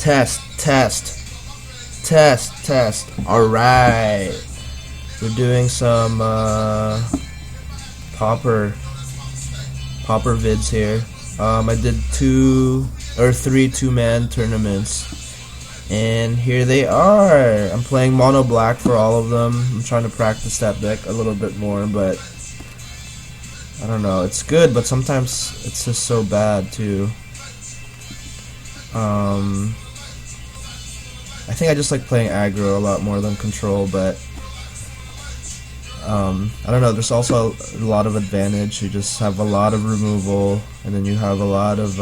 Test, test, test, test. Alright. We're doing some Pauper vids here. I did 2 or 3 2-man tournaments, and here they are. I'm playing mono black for all of them. I'm trying to practice that deck a little bit more, but I don't know. It's good, but sometimes it's just so bad too. I think I just like playing aggro a lot more than control, but I don't know, there's also a lot of advantage. You just have a lot of removal, and then you have a lot of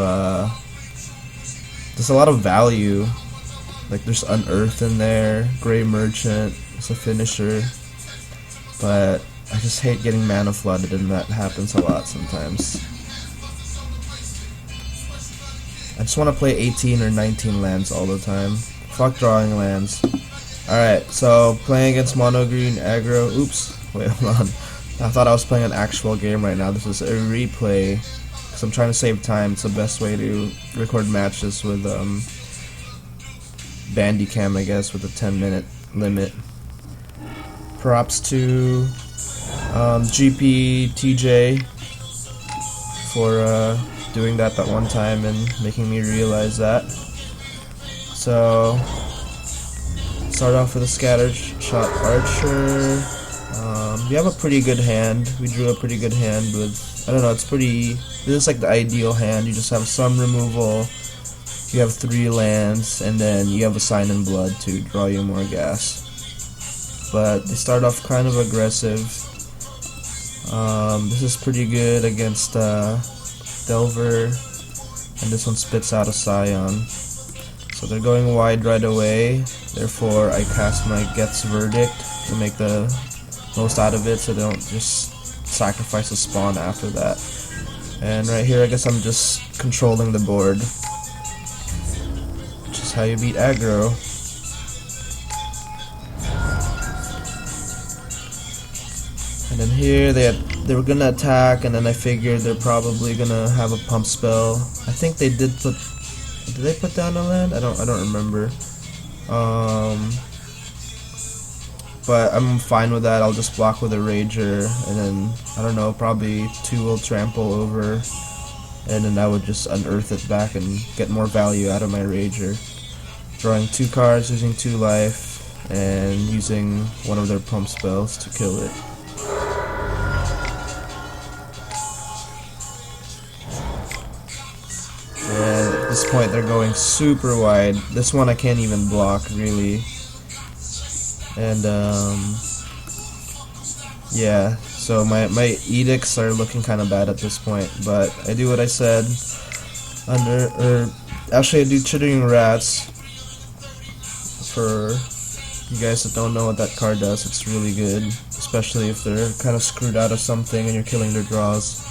there's a lot of value. Like there's Unearth in there, Gray Merchant, it's a finisher, but I just hate getting mana flooded, and that happens a lot sometimes. I just want to play 18 or 19 lands all the time. Fuck drawing lands. Alright, so playing against mono green aggro. Oops, wait, hold on. I thought I was playing an actual game right now. This is a replay, because I'm trying to save time. It's the best way to record matches with Bandicam, I guess, with a 10-minute limit. Props to GP TJ for doing that one time and making me realize that. So start off with a scattered shot archer. We have a pretty good hand. We drew a pretty good hand with, I don't know, it's pretty, this is like the ideal hand. You just have some removal, you have 3 lands, and then you have a Sign in Blood to draw you more gas. But they start off kind of aggressive. This is pretty good against Delver, and this one spits out a Scion. So they're going wide right away, therefore I cast my Gets Verdict to make the most out of it so they don't just sacrifice a spawn after that. And right here I guess I'm just controlling the board, which is how you beat aggro. And then here they were gonna attack, and then I figured they're probably gonna have a pump spell. I think they did they put down a land? I don't remember. But I'm fine with that. I'll just block with a Rager, and then I don't know, probably 2 will trample over, and then I would just unearth it back and get more value out of my Rager. Drawing 2 cards, using 2 life, and using one of their pump spells to kill it. And at this point they're going super wide. This one I can't even block really. And yeah, so my edicts are looking kind of bad at this point, but I do what I said. Actually I do Chittering Rats. For you guys that don't know what that card does, it's really good, especially if they're kind of screwed out of something and you're killing their draws.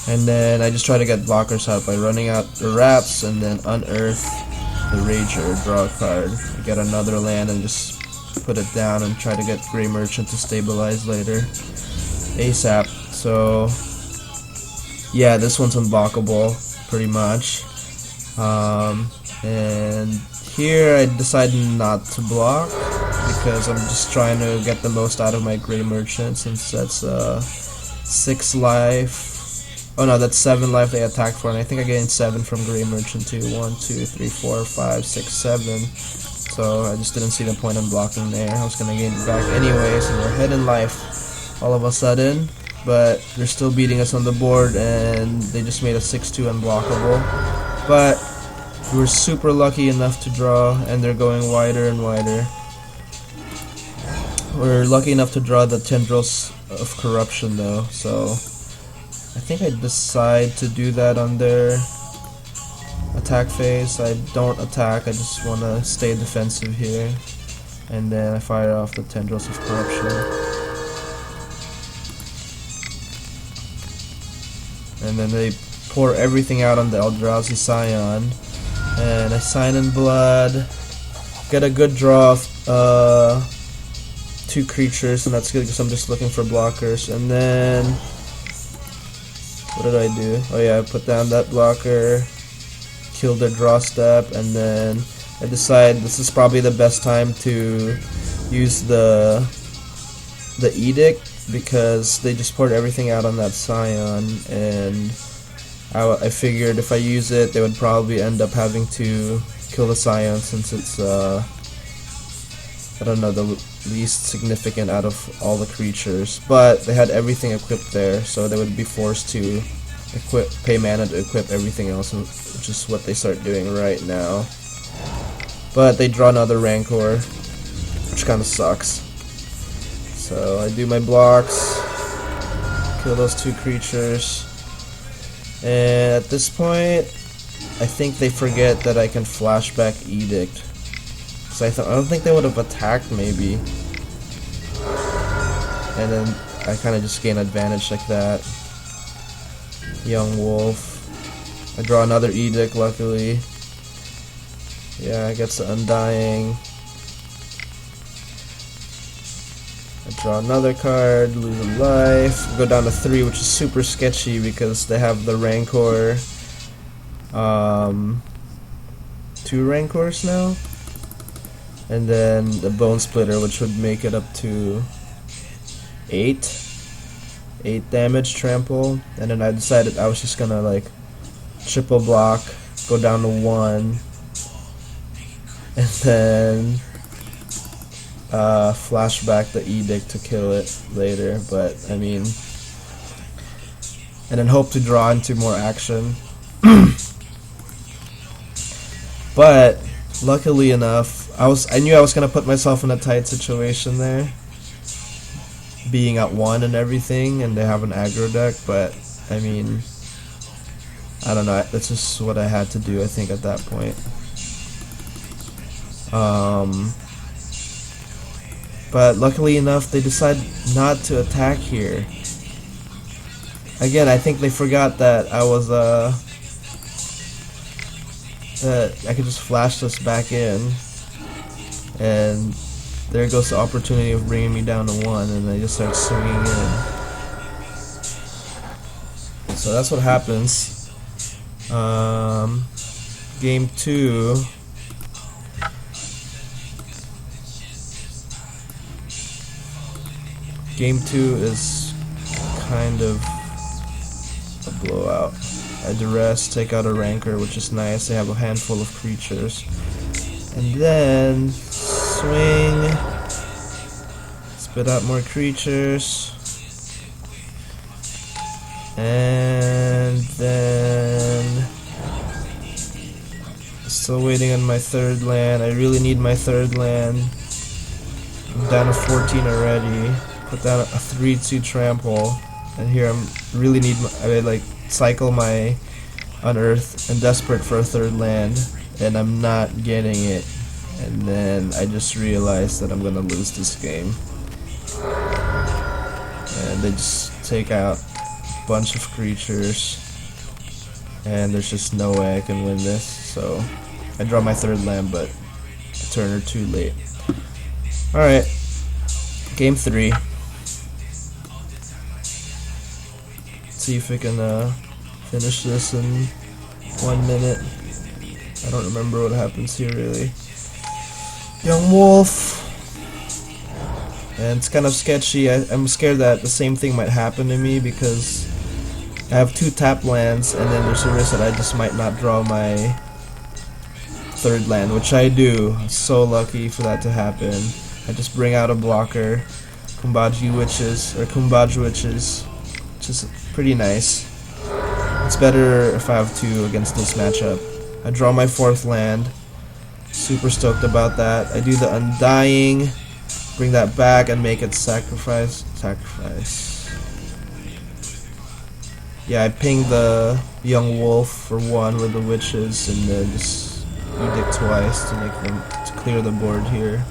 And then I just try to get blockers out by running out the rats and then unearth the Rager, draw a card, get another land and just put it down and try to get Gray Merchant to stabilize later ASAP. So yeah, this one's unblockable pretty much. And here I decided not to block because I'm just trying to get the most out of my Gray Merchant, since that's 6 life. Oh no, that's 7 life they attack for, and I think I gained 7 from Gray Merchant too. 1, 2, 3, 4, 5, 6, 7. So I just didn't see the point in blocking there. I was gonna gain it back anyway, so we're ahead in life all of a sudden. But they're still beating us on the board, and they just made a 6-2 unblockable. But we were super lucky enough to draw, and they're going wider and wider. We're lucky enough to draw the Tendrils of Corruption though, so I think I decide to do that on their attack phase. I don't attack, I just want to stay defensive here, and then I fire off the Tendrils of Corruption. And then they pour everything out on the Eldrazi Scion, and I Sign in Blood, get a good draw of 2 creatures, and that's good because I'm just looking for blockers. And then what did I do? Oh yeah, I put down that blocker, killed their draw step, and then I decide this is probably the best time to use the edict, because they just poured everything out on that Scion, and I figured if I use it, they would probably end up having to kill the Scion, since it's I don't know, the least significant out of all the creatures. But they had everything equipped there, so they would be forced to pay mana to equip everything else, which is what they start doing right now. But they draw another Rancor, which kind of sucks. So I do my blocks, kill those two creatures, and at this point, I think they forget that I can flashback Edict. So I don't think they would have attacked, maybe. And then I kind of just gain advantage like that. Young Wolf. I draw another Edict, luckily. Yeah, I get the Undying. I draw another card, lose a life. Go down to 3, which is super sketchy because they have the Rancor. 2 Rancors now. And then the Bone Splitter, which would make it up to 8 damage trample. And then I decided I was just gonna like triple block, go down to 1, and then flashback the Edict to kill it later. But I mean, and then hope to draw into more action. But luckily enough, I knew I was gonna put myself in a tight situation there, being at 1 and everything, and they have an aggro deck. But I mean, I don't know, that's just what I had to do, I think, at that point. But luckily enough, they decide not to attack here. Again, I think they forgot that I was that I could just flash this back in, and there goes the opportunity of bringing me down to 1, and they just start swinging in. So that's what happens. Game 2. Game 2 is kind of a blowout. I duress, take out a Rancor, which is nice. They have a handful of creatures. And then swing, spit out more creatures, and then still waiting on my 3rd land. I really need my 3rd land. I'm down to 14 already. Put down a 3/2 trample, and here I'm really need I like cycle my Unearth and desperate for a 3rd land, and I'm not getting it. And then I just realized that I'm gonna lose this game, and they just take out a bunch of creatures, and there's just no way I can win this. So I draw my 3rd land, but a turn or 2 late. Alright, game 3. See if I can finish this in 1 minute. I don't remember what happens here really. Young Wolf, and it's kind of sketchy. I'm scared that the same thing might happen to me, because I have 2 tap lands, and then there's a risk that I just might not draw my 3rd land, which I do. I'm so lucky for that to happen. I just bring out a blocker, Kumbhaji Witches, which is pretty nice. It's better if I have 2 against this matchup. I draw my 4th land. Super stoked about that. I do the Undying, bring that back and make it sacrifice. Yeah, I ping the Young Wolf for 1 with the Witches, and then just Edict twice to make them to clear the board here.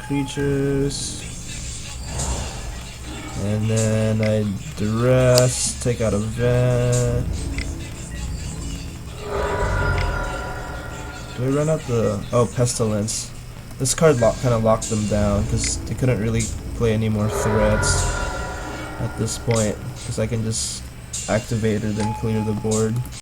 Creatures. And then I duress, take out a vet. Do I run out the... oh, Pestilence. This card kind of locked them down, because they couldn't really play any more threats at this point, because I can just activate it and clear the board.